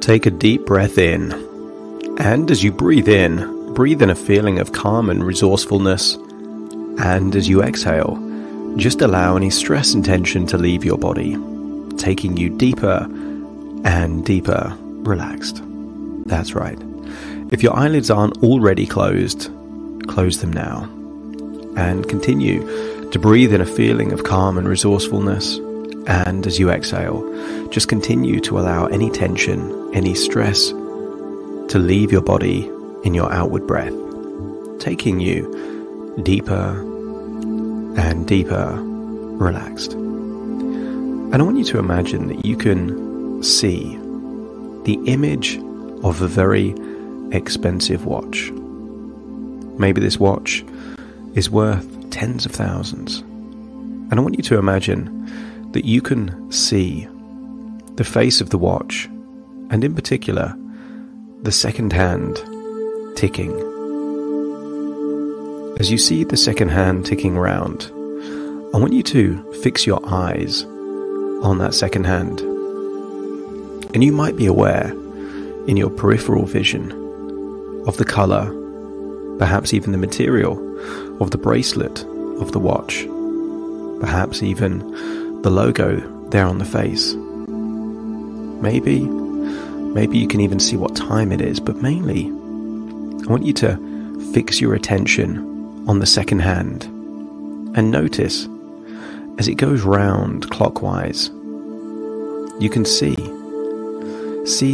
Take a deep breath in, and as you breathe in a feeling of calm and resourcefulness, and as you exhale, just allow any stress and tension to leave your body, taking you deeper and deeper relaxed. That's right. If your eyelids aren't already closed, close them now, and continue to breathe in a feeling of calm and resourcefulness, and as you exhale, just continue to allow any tension, any stress to leave your body in your outward breath, taking you deeper and deeper relaxed. And I want you to imagine that you can see the image of a very expensive watch. Maybe this watch is worth tens of thousands. And I want you to imagine that you can see the face of the watch, and in particular, the second hand ticking. As you see the second hand ticking round, I want you to fix your eyes on that second hand. And you might be aware in your peripheral vision of the color, perhaps even the material of the bracelet of the watch, perhaps even the logo there on the face. Maybe you can even see what time it is, but mainly I want you to fix your attention on the second hand and notice as it goes round clockwise. You can see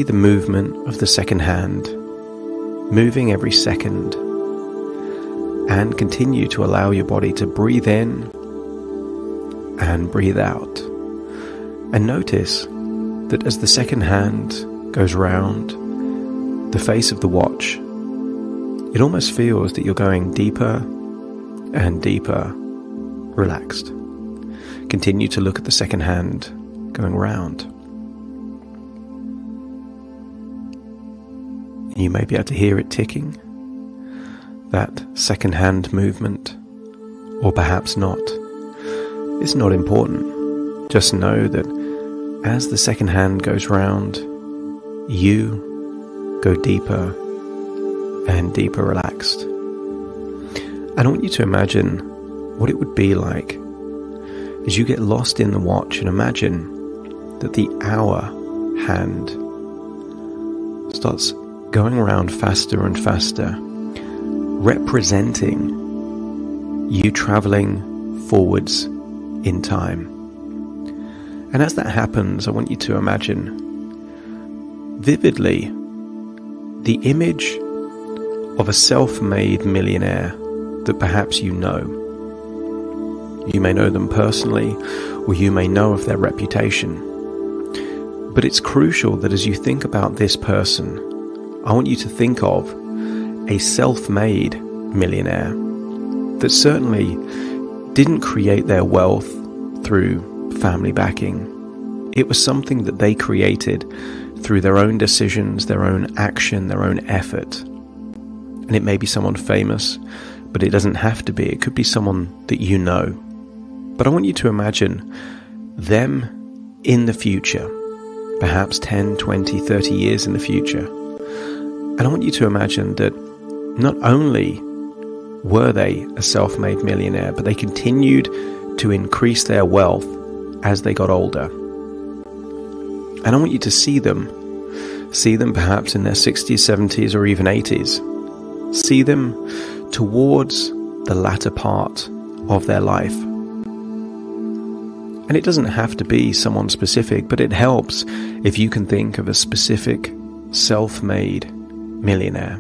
the movement of the second hand moving every second, and continue to allow your body to breathe in and breathe out. And notice that as the second hand goes round the face of the watch, it almost feels that you're going deeper and deeper relaxed. Continue to look at the second hand going round. You may be able to hear it ticking, that second hand movement, or perhaps not. It's not important. Just know that as the second hand goes round, you go deeper and deeper relaxed. And I want you to imagine what it would be like as you get lost in the watch, and imagine that the hour hand starts going around faster and faster, representing you traveling forwards in time. And as that happens, I want you to imagine vividly the image of a self-made millionaire that perhaps you know. You may know them personally, or you may know of their reputation. But it's crucial that as you think about this person, I want you to think of a self-made millionaire that certainly didn't create their wealth through family backing. It was something that they created through their own decisions, their own action, their own effort. And it may be someone famous, but it doesn't have to be. It could be someone that you know. But I want you to imagine them in the future, perhaps 10, 20, 30 years in the future. And I want you to imagine that not only were they a self-made millionaire, but they continued to increase their wealth as they got older. And I want you to see them perhaps in their 60s, 70s, or even 80s. See them towards the latter part of their life. And it doesn't have to be someone specific, but it helps if you can think of a specific self-made millionaire.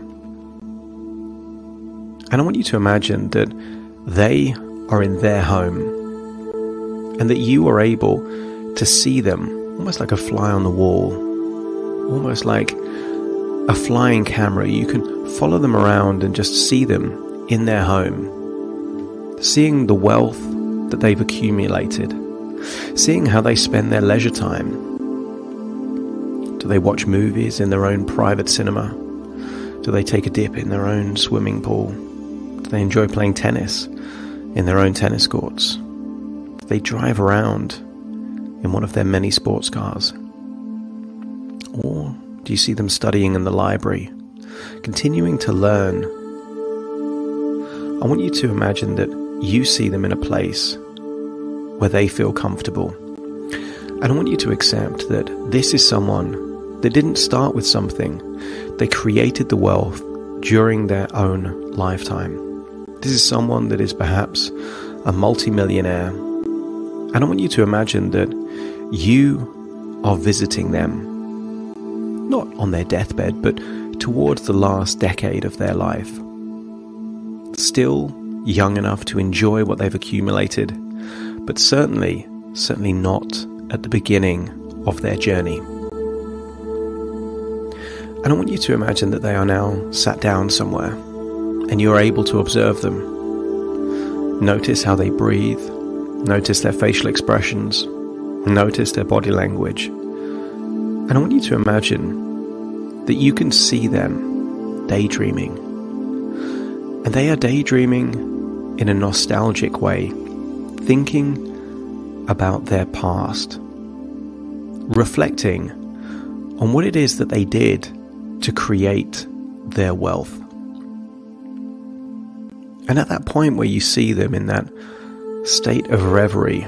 And I want you to imagine that they are in their home, and that you are able to see them almost like a fly on the wall, almost like a flying camera. You can follow them around and just see them in their home, seeing the wealth that they've accumulated, seeing how they spend their leisure time. Do they watch movies in their own private cinema? Do they take a dip in their own swimming pool? Do they enjoy playing tennis in their own tennis courts? Do they drive around in one of their many sports cars? Or Do you see them studying in the library, continuing to learn? I want you to imagine that you see them in a place where they feel comfortable. And I want you to accept that this is someone that didn't start with something. They created the wealth during their own lifetime. This is someone that is perhaps a multimillionaire. And I want you to imagine that you are visiting them, not on their deathbed, but towards the last decade of their life. Still young enough to enjoy what they've accumulated, but certainly not at the beginning of their journey. And I want you to imagine that they are now sat down somewhere, and you are able to observe them. Notice how they breathe, notice their facial expressions, notice their body language. And I want you to imagine that you can see them daydreaming. And they are daydreaming in a nostalgic way, thinking about their past, reflecting on what it is that they did to create their wealth. And at that point where you see them in that state of reverie,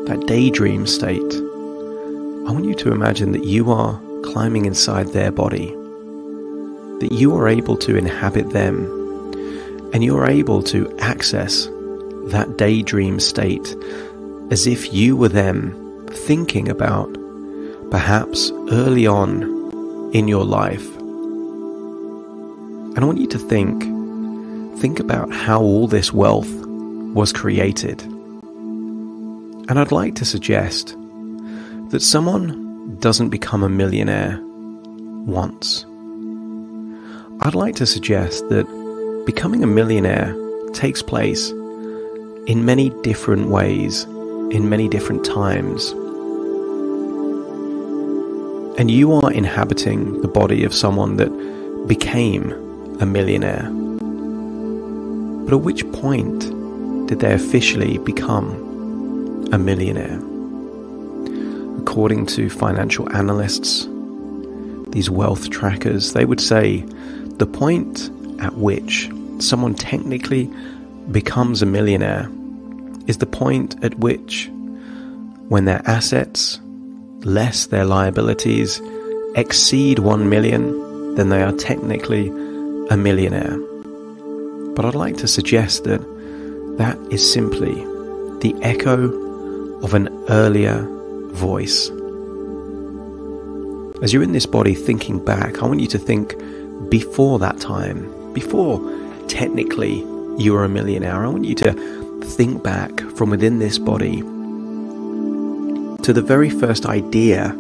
that daydream state, I want you to imagine that you are climbing inside their body, that you are able to inhabit them, and you are able to access that daydream state as if you were them, thinking about perhaps early on in your life. And I want you to think about how all this wealth was created. And I'd like to suggest that someone doesn't become a millionaire once. I'd like to suggest that becoming a millionaire takes place in many different ways, in many different times. And you are inhabiting the body of someone that became a millionaire. But at which point did they officially become a millionaire? According to financial analysts, these wealth trackers, they would say the point at which someone technically becomes a millionaire is the point at which, when their assets, less their liabilities, exceed 1 million, then they are technically a millionaire. But I'd like to suggest that that is simply the echo of an earlier voice. As you're in this body thinking back, I want you to think before that time, before technically you were a millionaire. I want you to think back from within this body to the very first idea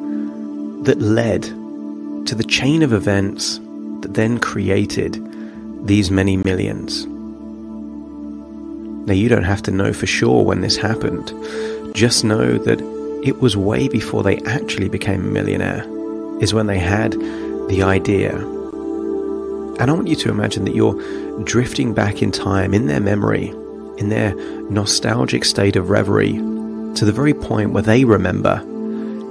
that led to the chain of events that then created these many millions. Now, you don't have to know for sure when this happened. Just know that it was way before they actually became a millionaire, is when they had the idea. And I want you to imagine that you're drifting back in time, in their memory, in their nostalgic state of reverie, to the very point where they remember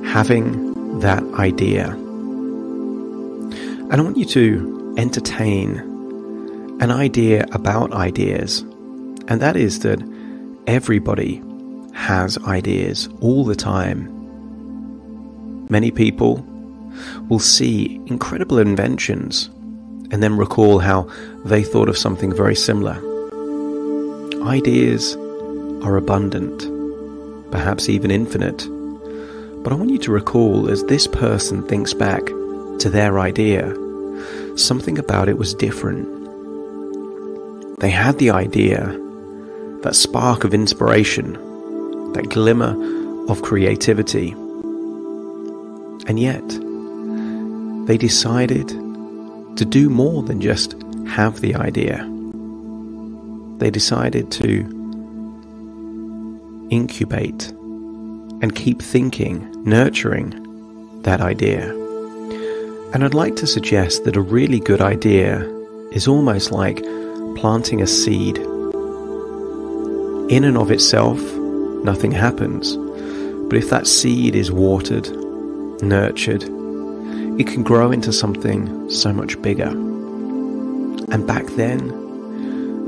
having that idea. And I want you to entertain an idea about ideas, and that is that everybody has ideas all the time. Many people will see incredible inventions and then recall how they thought of something very similar. Ideas are abundant, perhaps even infinite. But I want you to recall, as this person thinks back to their idea, something about it was different. They had the idea, that spark of inspiration, that glimmer of creativity. And yet, they decided to do more than just have the idea. They decided to incubate and keep thinking, nurturing that idea. And I'd like to suggest that a really good idea is almost like planting a seed. In and of itself, nothing happens. But if that seed is watered, nurtured, it can grow into something so much bigger. And back then,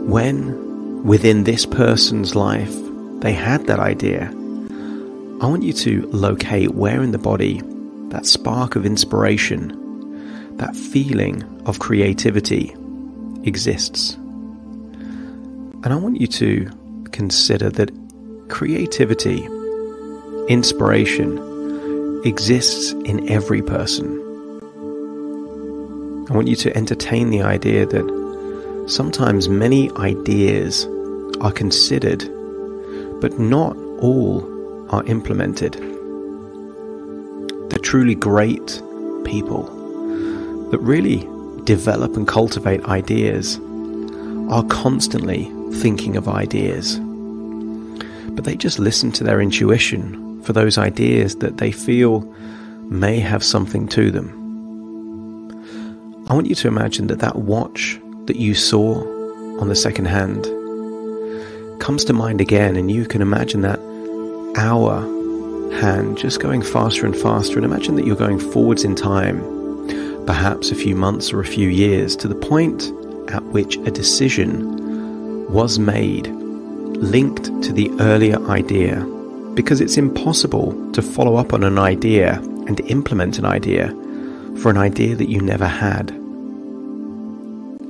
when within this person's life they had that idea, I want you to locate where in the body that spark of inspiration, that feeling of creativity exists. And I want you to consider that creativity, inspiration, exists in every person. I want you to entertain the idea that sometimes many ideas are considered, but not all are implemented. The truly great people that really develop and cultivate ideas are constantly thinking of ideas, but they just listen to their intuition for those ideas that they feel may have something to them. I want you to imagine that that watch that you saw on the second hand comes to mind again, and you can imagine that hour hand just going faster and faster, and imagine that you're going forwards in time, perhaps a few months or a few years, to the point at which a decision was made linked to the earlier idea, because it's impossible to follow up on an idea and implement an idea for an idea that you never had.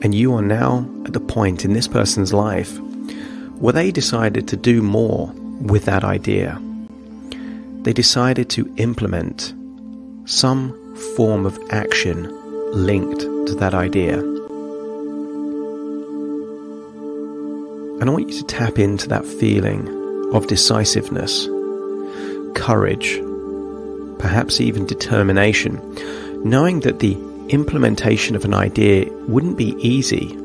And you are now at the point in this person's life where they decided to do more with that idea. They decided to implement some form of action linked to that idea. And I want you to tap into that feeling of decisiveness, courage, perhaps even determination, knowing that the implementation of an idea wouldn't be easy,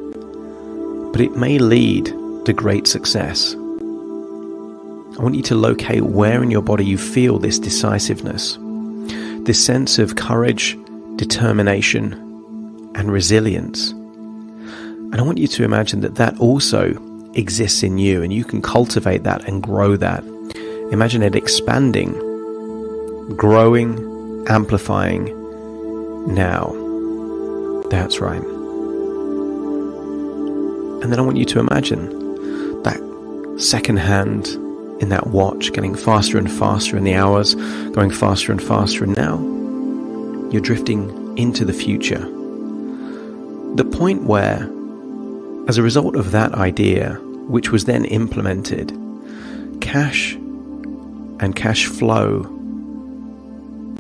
but it may lead to great success. I want you to locate where in your body you feel this decisiveness, this sense of courage, determination, and resilience. And I want you to imagine that that also exists in you, and you can cultivate that and grow that. Imagine it expanding, growing, amplifying now. That's right. And then I want you to imagine that second hand in that watch getting faster and faster, and the hours going faster and faster, and now you're drifting into the future. The point where, as a result of that idea, which was then implemented, cash and cash flow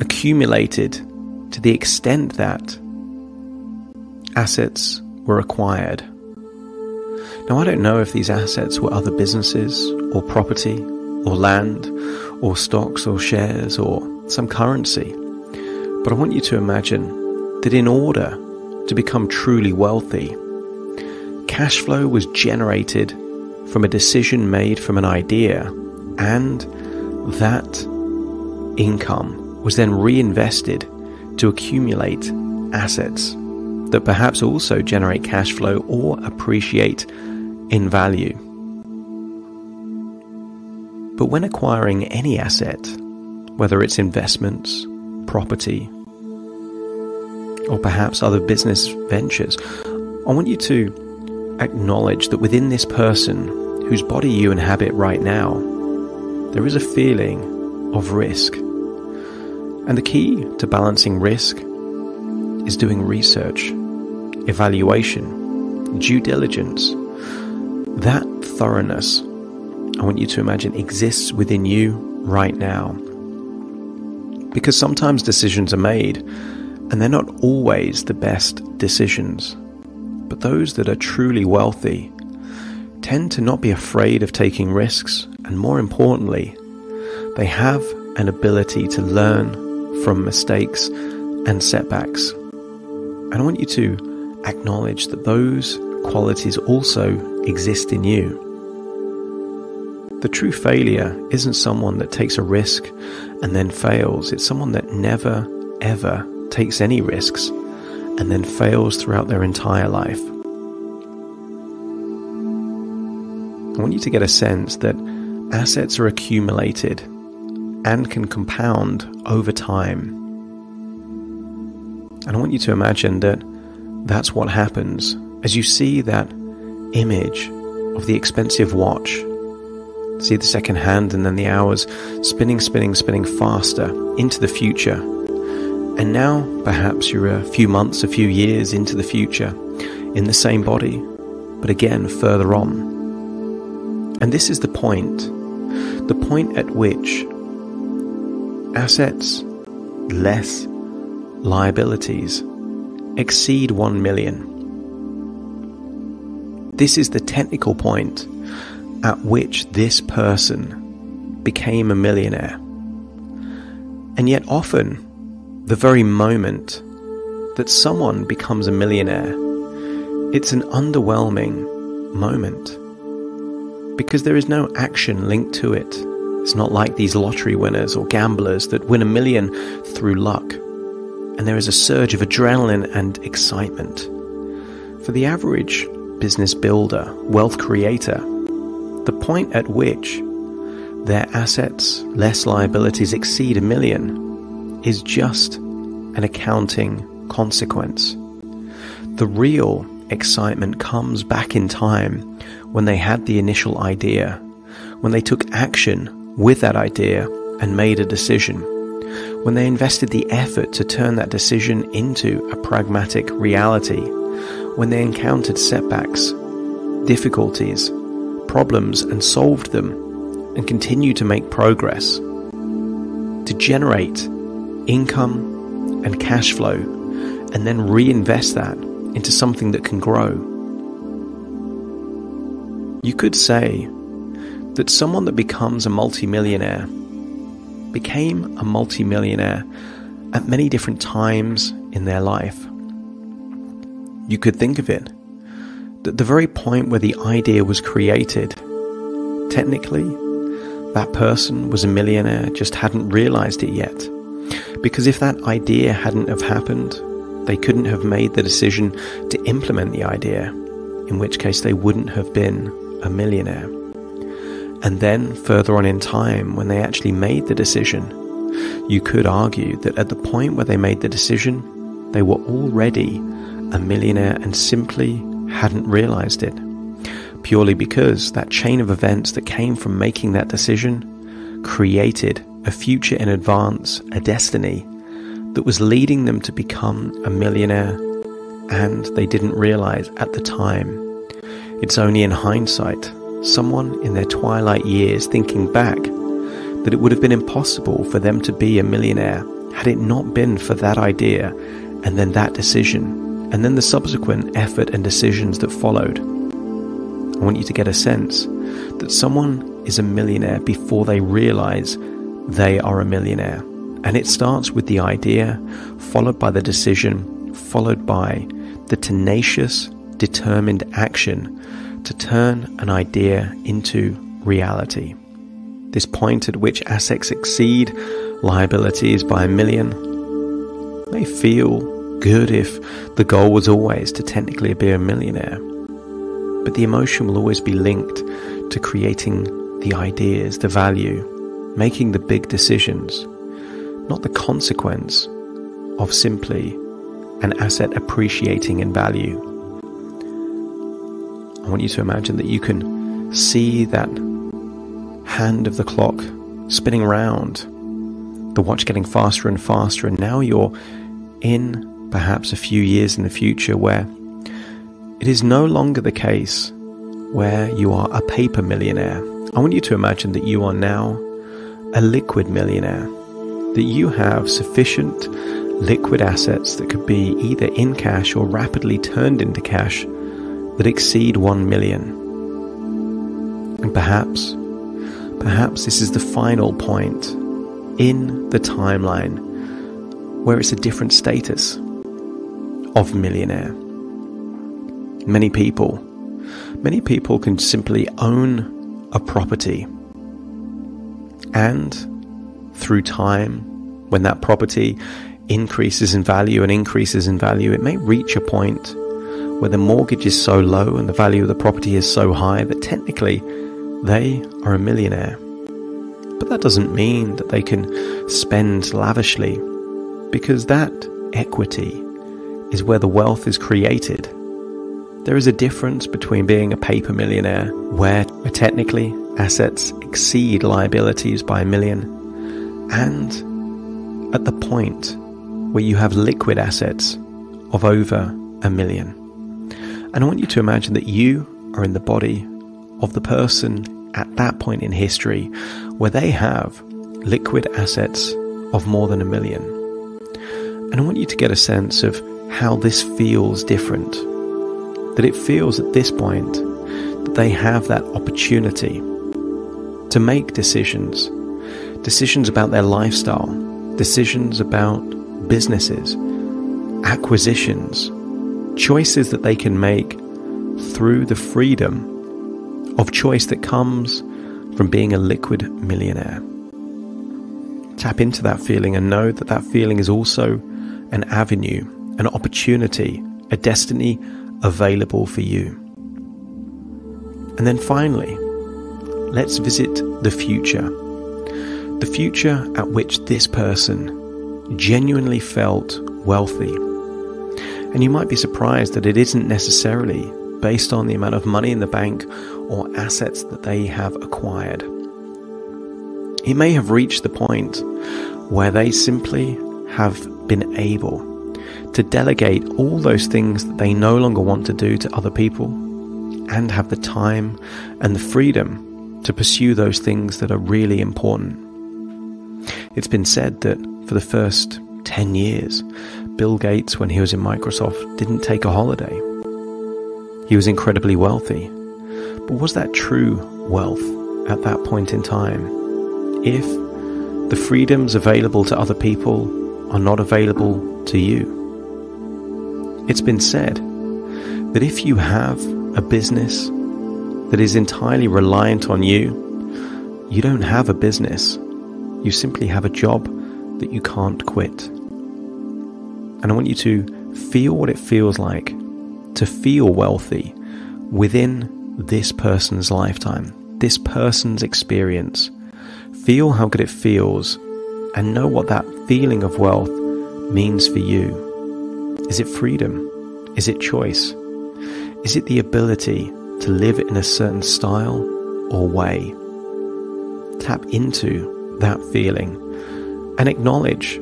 accumulated to the extent that assets were acquired. Now, I don't know if these assets were other businesses or property or land or stocks or shares or some currency, but I want you to imagine that in order to become truly wealthy, cash flow was generated from a decision made from an idea, and that income was then reinvested to accumulate assets that perhaps also generate cash flow or appreciate in value. But when acquiring any asset, whether it's investments, property, or perhaps other business ventures, I want you to acknowledge that within this person whose body you inhabit right now, there is a feeling of risk. And the key to balancing risk is doing research, evaluation, due diligence. That thoroughness, I want you to imagine, exists within you right now. Because sometimes decisions are made, and they're not always the best decisions. But those that are truly wealthy tend to not be afraid of taking risks, and more importantly, they have an ability to learn from mistakes and setbacks. And I want you to acknowledge that those qualities also exist in you. The true failure isn't someone that takes a risk and then fails. It's someone that never, ever takes any risks and then fails throughout their entire life. I want you to get a sense that assets are accumulated and can compound over time. And I want you to imagine that that's what happens as you see that image of the expensive watch. See the second hand and then the hours spinning faster into the future. And now perhaps you're a few months, a few years into the future in the same body, but again further on. And this is the point at which assets less liabilities exceed 1 million. This is the technical point at which this person became a millionaire. And yet often, the very moment that someone becomes a millionaire, it's an underwhelming moment because there is no action linked to it. It's not like these lottery winners or gamblers that win $1 million through luck, and there is a surge of adrenaline and excitement. For the average business builder, wealth creator, the point at which their assets, less liabilities, exceed $1 million is just an accounting consequence. The real excitement comes back in time when they had the initial idea, when they took action with that idea and made a decision, when they invested the effort to turn that decision into a pragmatic reality, when they encountered setbacks, difficulties, problems and solved them and continue to make progress, to generate income and cash flow and then reinvest that into something that can grow. You could say that someone that becomes a multimillionaire became a multimillionaire at many different times in their life. You could think of it that the very point where the idea was created, technically, that person was a millionaire, just hadn't realized it yet. Because if that idea hadn't have happened, they couldn't have made the decision to implement the idea, in which case they wouldn't have been a millionaire. And then further on in time, when they actually made the decision, you could argue that at the point where they made the decision, they were already a millionaire and simply hadn't realized it, purely because that chain of events that came from making that decision created a future in advance, a destiny that was leading them to become a millionaire, and they didn't realize at the time. It's only in hindsight, someone in their twilight years thinking back, that it would have been impossible for them to be a millionaire had it not been for that idea and then that decision and then the subsequent effort and decisions that followed. I want you to get a sense that someone is a millionaire before they realize they are a millionaire. And it starts with the idea, followed by the decision, followed by the tenacious, determined action to turn an idea into reality. This point at which assets exceed liabilities by $1 million may feel good if the goal was always to technically be a millionaire. But the emotion will always be linked to creating the ideas, the value, making the big decisions, not the consequence of simply an asset appreciating in value. I want you to imagine that you can see that hand of the clock spinning round, the watch getting faster and faster, and now you're in perhaps a few years in the future where it is no longer the case where you are a paper millionaire. I want you to imagine that you are now a liquid millionaire, that you have sufficient liquid assets that could be either in cash or rapidly turned into cash that exceed 1 million. And perhaps this is the final point in the timeline where it's a different status of millionaire. Many people can simply own a property, and through time, when that property increases in value, it may reach a point where the mortgage is so low and the value of the property is so high that technically they are a millionaire. But that doesn't mean that they can spend lavishly, because that equity is where the wealth is created. There is a difference between being a paper millionaire, where technically assets exceed liabilities by $1 million, and at the point where you have liquid assets of over $1 million. And I want you to imagine that you are in the body of the person at that point in history where they have liquid assets of more than $1 million. And I want you to get a sense of how this feels different. That it feels at this point that they have that opportunity to make decisions about their lifestyle, decisions about businesses, acquisitions, choices that they can make through the freedom of choice that comes from being a liquid millionaire. Tap into that feeling and know that that feeling is also an avenue, an opportunity, a destiny available for you. And then finally, let's visit the future. The future at which this person genuinely felt wealthy. And you might be surprised that it isn't necessarily based on the amount of money in the bank or assets that they have acquired. He may have reached the point where they simply have been able to delegate all those things that they no longer want to do to other people, and have the time and the freedom to pursue those things that are really important. It's been said that for the first 10 years, Bill Gates, when he was in Microsoft, didn't take a holiday. He was incredibly wealthy. But was that true wealth at that point in time? If the freedoms available to other people are not available to you? It's been said that if you have a business that is entirely reliant on you, you don't have a business. You simply have a job that you can't quit. And I want you to feel what it feels like to feel wealthy within this person's lifetime, this person's experience. Feel how good it feels and know what that feeling of wealth means for you. Is it freedom? Is it choice? Is it the ability to live in a certain style or way? Tap into that feeling and acknowledge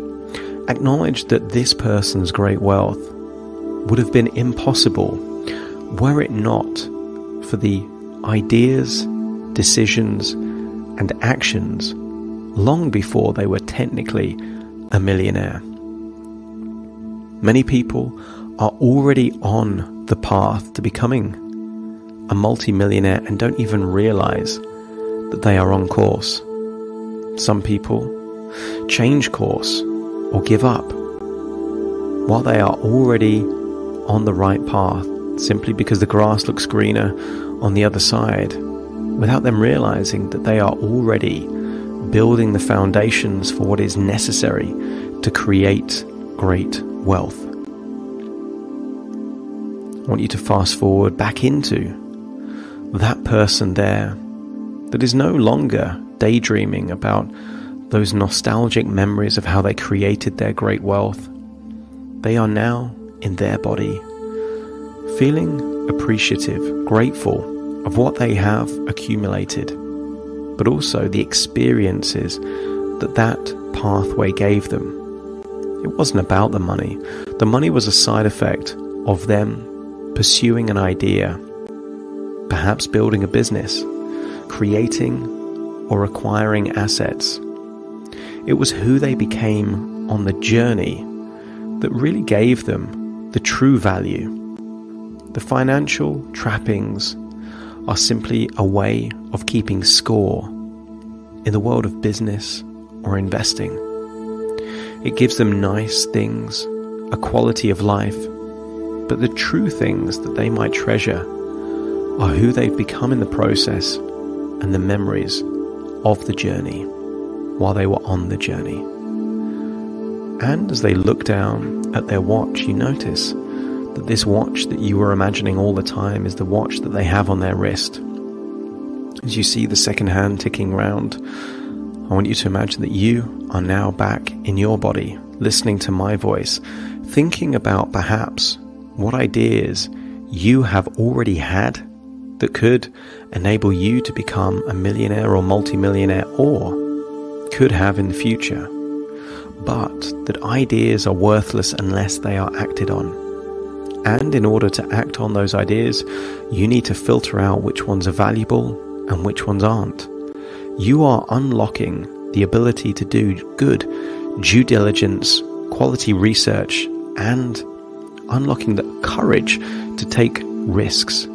that this person's great wealth would have been impossible were it not for the ideas, decisions, and actions long before they were technically a millionaire. Many people are already on the path to becoming a multi-millionaire and don't even realize that they are on course. Some people change course or give up while they are already on the right path, simply because the grass looks greener on the other side, without them realizing that they are already building the foundations for what is necessary to create great wealth. I want you to fast forward back into that person there that is no longer daydreaming about those nostalgic memories of how they created their great wealth. They are now in their body, feeling appreciative, grateful of what they have accumulated, but also the experiences that pathway gave them. It wasn't about the money. The money was a side effect of them pursuing an idea, perhaps building a business, creating or acquiring assets. It was who they became on the journey that really gave them the true value. The financial trappings are simply a way of keeping score in the world of business or investing. It gives them nice things, a quality of life, but the true things that they might treasure are who they've become in the process and the memories of the journey while they were on the journey. And as they look down at their watch, you notice that this watch that you were imagining all the time is the watch that they have on their wrist. As you see the second hand ticking round, I want you to imagine that you are now back in your body, listening to my voice, thinking about perhaps what ideas you have already had that could enable you to become a millionaire or multimillionaire, or could have in the future, but that ideas are worthless unless they are acted on. And in order to act on those ideas, you need to filter out which ones are valuable and which ones aren't. You are unlocking the ability to do good due diligence, quality research, and unlocking the courage to take risks.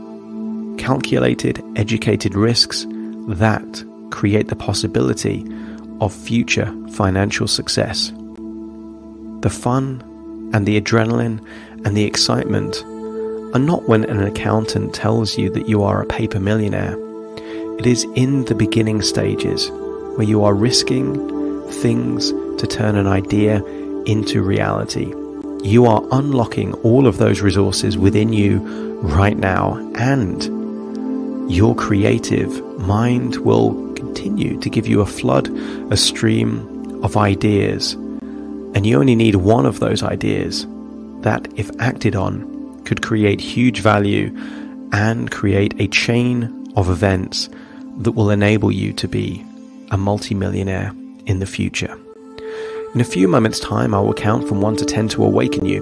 Calculated, educated risks that create the possibility of future financial success. The fun and the adrenaline and the excitement are not when an accountant tells you that you are a paper millionaire. It is in the beginning stages where you are risking things to turn an idea into reality. You are unlocking all of those resources within you right now, and your creative mind will continue to give you a flood, a stream of ideas. And you only need one of those ideas that, if acted on, could create huge value and create a chain of events that will enable you to be a multimillionaire in the future. In a few moments' time, I will count from 1 to 10 to awaken you.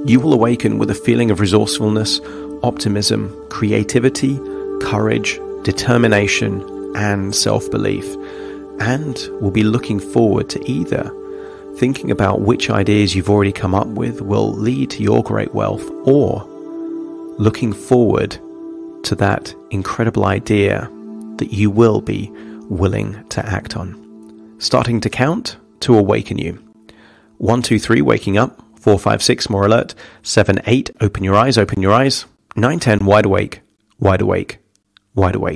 You will awaken with a feeling of resourcefulness, optimism, creativity, courage, determination, and self-belief, and will be looking forward to either thinking about which ideas you've already come up with will lead to your great wealth, or looking forward to that incredible idea that you will be willing to act on. Starting to count to awaken you. 1, 2, 3, waking up. 4, 5, 6, more alert. 7, 8, open your eyes, open your eyes. 9, 10, wide awake, wide awake, wide awake.